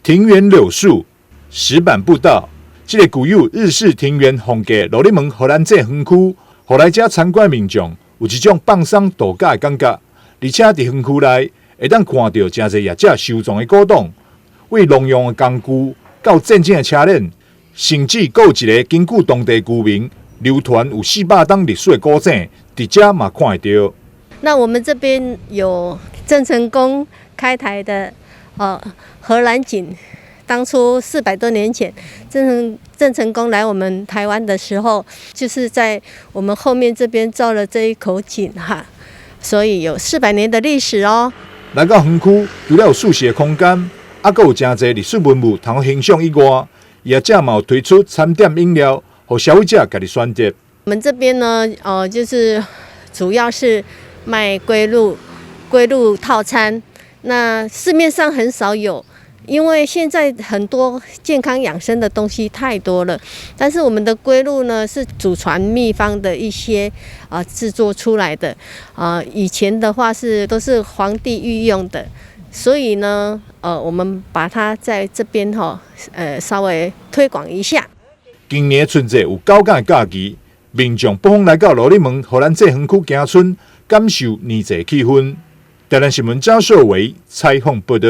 庭园柳树石板步道，这个具有日式庭园风格罗里门荷兰这园区，互来遮参观民众有一种放松度假的感觉，而且伫园区内会当看到真侪业者收藏的古董，为农用的工具到战争的车辆，甚至还有一个根据当地居民流传有400档历史的古井，伫遮嘛看得到。那我们这边有郑成功开台的荷兰井，当初400多年前，郑成功来我们台湾的时候，就是在我们后面这边造了这一口井哈，所以有400年的历史哦。来到园区，除了有舒适的空间，还有真侪历史文物通欣赏以外，业者嘛有推出餐点饮料，让消费者家己选择。我们这边呢，就是主要是卖龟鹿套餐，那市面上很少有，因为现在很多健康养生的东西太多了，但是我们的龟鹿呢是祖传秘方的一些制作出来的，以前的话都是皇帝御用的，所以呢，我们把它在这边稍微推广一下。今年春节有9天的假期，民众不妨来到罗里门荷兰这园区行村，感受年节气氛。台南新闻张硕维采访报道。